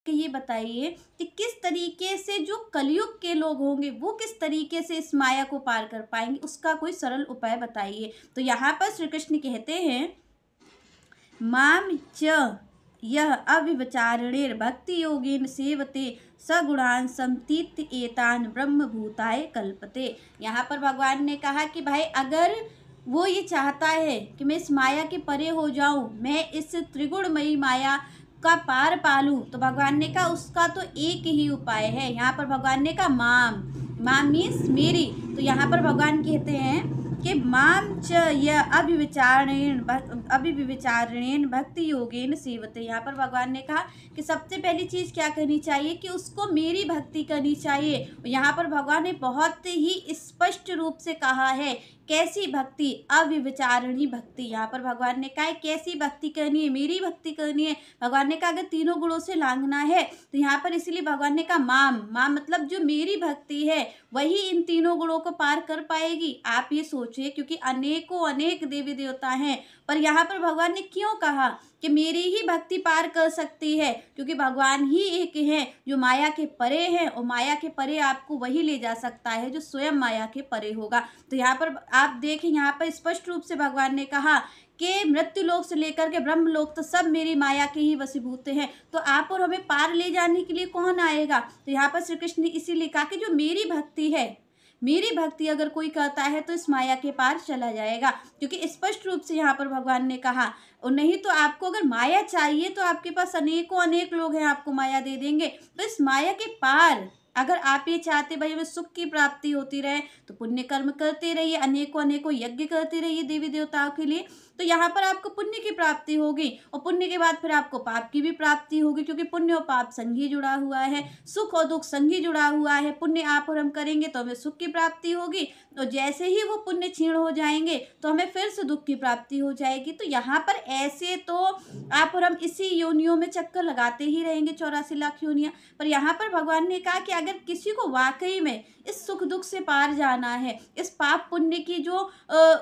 के ये बताइए कि किस तरीके से जो कलयुग के लोग होंगे वो किस तरीके से इस माया को पार कर पाएंगे, उसका कोई सरल उपाय बताइए। तो यहाँ पर श्री कृष्ण कहते हैं, माम च यह अविचारणेर भक्ति योगेन सेवते सगुणान समतीत एतान ब्रह्म भूताय कल्पते। यहाँ पर भगवान ने कहा कि भाई अगर वो ये चाहता है कि मैं इस माया के परे हो जाऊं, मैं इस त्रिगुणमयी माया का पार पालूं, तो भगवान ने कहा उसका तो एक ही उपाय है। यहाँ पर भगवान ने कहा माम, माम मीन्स मेरी। तो यहाँ पर भगवान कहते हैं कि माम च य अभिविचारणेन भक्ति योगेन सेवते। यहाँ पर भगवान ने कहा कि सबसे पहली चीज़ क्या करनी चाहिए कि उसको मेरी भक्ति करनी चाहिए। यहाँ पर भगवान ने बहुत ही स्पष्ट रूप से कहा है कैसी भक्ति, अविचारणी भक्ति। यहाँ पर भगवान ने कहा है कैसी भक्ति करनी है, मेरी भक्ति करनी है। भगवान ने कहा अगर तीनों गुणों से लांघना है तो यहाँ पर इसीलिए भगवान ने कहा माम, माम मतलब जो मेरी भक्ति है वही इन तीनों गुणों को पार कर पाएगी। आप ये सोचिए, क्योंकि अनेकों अनेक देवी देवता हैं, पर यहाँ पर भगवान ने क्यों कहा कि मेरी ही भक्ति पार कर सकती है, क्योंकि भगवान ही एक हैं जो माया के परे हैं, और माया के परे आपको वही ले जा सकता है जो स्वयं माया के परे होगा। तो यहाँ पर आप देखें, यहाँ पर स्पष्ट रूप से भगवान ने कहा कि मृत्यु लोक से लेकर के ब्रह्म लोक तो सब मेरी माया के ही वशीभूत हैं। तो आप और हमें पार ले जाने के लिए कौन आएगा? तो यहाँ पर श्री कृष्ण ने इसीलिए कहा कि जो मेरी भक्ति है, मेरी भक्ति अगर कोई करता है तो इस माया के पार चला जाएगा। क्योंकि स्पष्ट रूप से यहाँ पर भगवान ने कहा, और नहीं तो आपको अगर माया चाहिए तो आपके पास अनेकों अनेक लोग हैं, आपको माया दे देंगे। तो इस माया के पार अगर आप ये चाहते भाई हमें सुख की प्राप्ति होती रहे तो पुण्य कर्म करते रहिए, अनेकों अनेकों यज्ञ करते रहिए देवी देवताओं के लिए, तो यहाँ पर आपको पुण्य की प्राप्ति होगी, और पुण्य के बाद फिर आपको पाप की भी प्राप्ति होगी, क्योंकि पुण्य और पाप संगी जुड़ा हुआ है, सुख और दुख संगी जुड़ा हुआ है। पुण्य आप और हम करेंगे तो हमें सुख की प्राप्ति होगी, तो जैसे ही वो पुण्य क्षीण हो जाएंगे तो हमें फिर से दुख की प्राप्ति हो जाएगी। तो यहाँ पर ऐसे तो आप और हम इसी योनियों में चक्कर लगाते ही रहेंगे, 84 लाख योनियाँ। पर यहाँ पर भगवान ने कहा कि अगर किसी को वाकई में इस सुख दुख से पार जाना है, इस पाप पुण्य की जो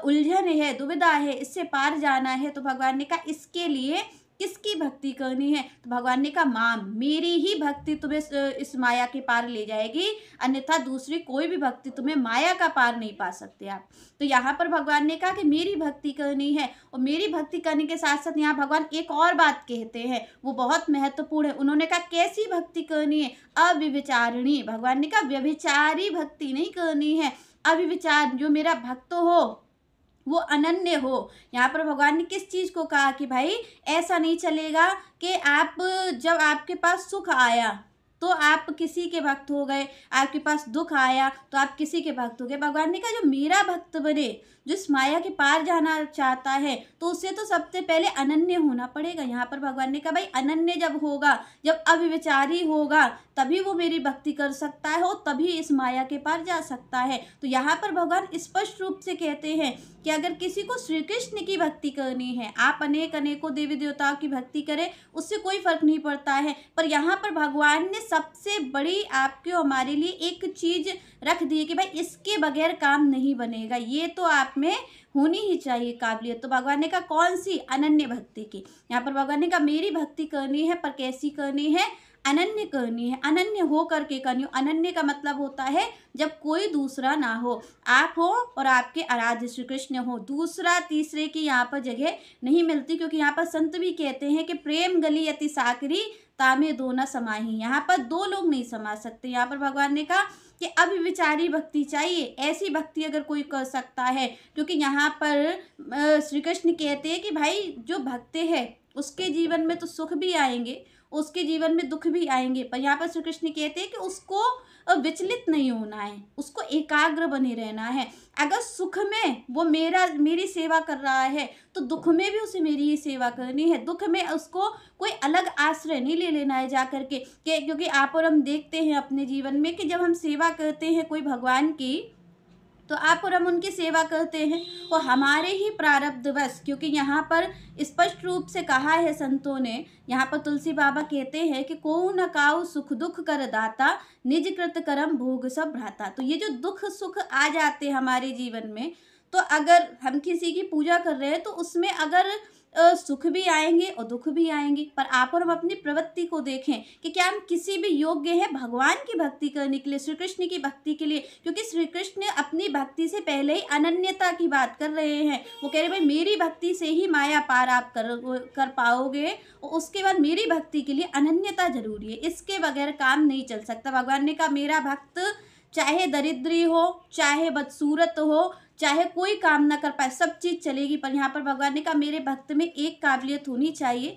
उलझन है, दुविधा है, इससे पार जाना है, तो भगवान ने कहा इसके लिए किसकी भक्ति करनी है? तो भगवान ने कहा माम, मेरी ही भक्ति तुम्हें इस माया के पार ले जाएगी, अन्यथा दूसरी कोई भी भक्ति तुम्हें माया का पार नहीं पा सकते आप। तो यहाँ पर भगवान ने कहा कि मेरी भक्ति करनी है, और मेरी भक्ति करने के साथ साथ यहाँ भगवान एक और बात कहते हैं, वो बहुत महत्वपूर्ण है। उन्होंने कहा कैसी भक्ति करनी है? अविचारणी। भगवान ने कहा व्यभिचारी भक्ति नहीं करनी है, अविचार, जो मेरा भक्त हो वो अनन्य हो। यहाँ पर भगवान ने किस चीज़ को कहा कि भाई ऐसा नहीं चलेगा कि आप जब आपके पास सुख आया तो आप किसी के भक्त हो गए, आपके पास दुख आया तो आप किसी के भक्त हो गए। भगवान ने कहा जो मेरा भक्त बने, जो इस माया के पार जाना चाहता है, तो उससे तो सबसे पहले अनन्य होना पड़ेगा। यहाँ पर भगवान ने कहा भाई अनन्य जब होगा, जब अविचारी होगा, तभी वो मेरी भक्ति कर सकता है और तभी इस माया के पार जा सकता है। तो यहाँ पर भगवान स्पष्ट रूप से कहते हैं कि अगर किसी को श्री कृष्ण की भक्ति करनी है, आप अनेकों देवी देवताओं की भक्ति करें, उससे कोई फर्क नहीं पड़ता है, पर यहाँ पर भगवान ने सबसे बड़ी आपके हमारे लिए एक चीज रख दी है कि भाई इसके बगैर काम नहीं बनेगा, ये तो आप में होनी ही चाहिए काबिलियत। तो भगवान ने कहा कौन सी? अनन्य भक्ति की। यहाँ पर भगवान ने कहा मेरी भक्ति करनी है, पर कैसी करनी है? अनन्य करनी है, अनन्य हो करके करनी हो। अनन्य का मतलब होता है जब कोई दूसरा ना हो, आप हो और आपके आराध्य श्री कृष्ण हो, दूसरा तीसरे की यहाँ पर जगह नहीं मिलती। क्योंकि यहाँ पर संत भी कहते हैं कि प्रेम गली अति साकरी तामे दो न समाही, यहाँ पर दो लोग नहीं समा सकते। यहाँ पर भगवान ने कहा कि अविचारी भक्ति चाहिए, ऐसी भक्ति अगर कोई कर सकता है। क्योंकि यहाँ पर श्री कृष्ण कहते हैं कि भाई जो भक्त है उसके जीवन में तो सुख भी आएंगे, उसके जीवन में दुख भी आएंगे, पर यहाँ पर श्री कृष्ण कहते हैं कि उसको विचलित नहीं होना है, उसको एकाग्र बने रहना है। अगर सुख में वो मेरी सेवा कर रहा है तो दुख में भी उसे मेरी ही सेवा करनी है। दुख में उसको कोई अलग आश्रय नहीं ले लेना है जा करके, क्योंकि आप और हम देखते हैं अपने जीवन में कि जब हम सेवा करते हैं कोई भगवान की, तो आप और हम उनकी सेवा करते हैं वो हमारे ही प्रारब्धवश। क्योंकि यहाँ पर स्पष्ट रूप से कहा है संतों ने, यहाँ पर तुलसी बाबा कहते हैं कि को न काऊ सुख दुख कर दाता, निज कृत करम भोग सब भ्राता। तो ये जो दुख सुख आ जाते हमारे जीवन में, तो अगर हम किसी की पूजा कर रहे हैं तो उसमें अगर सुख भी आएँगे और दुःख भी आएँगे। पर आप और हम अपनी प्रवृत्ति को देखें कि क्या हम किसी भी योग्य हैं भगवान की भक्ति करने के लिए, श्री कृष्ण की भक्ति के लिए? क्योंकि श्री कृष्ण अपनी भक्ति से पहले ही अनन्यता की बात कर रहे हैं। वो कह रहे भाई मेरी भक्ति से ही माया पार आप कर पाओगे और उसके बाद मेरी भक्ति के लिए अनन्यता ज़रूरी है। इसके बगैर काम नहीं चल सकता। भगवान ने कहा मेरा भक्त चाहे दरिद्री हो, चाहे बदसूरत हो, चाहे कोई काम ना कर पाए, सब चीज़ चलेगी। पर यहाँ पर भगवान ने कहा मेरे भक्त में एक काबिलियत होनी चाहिए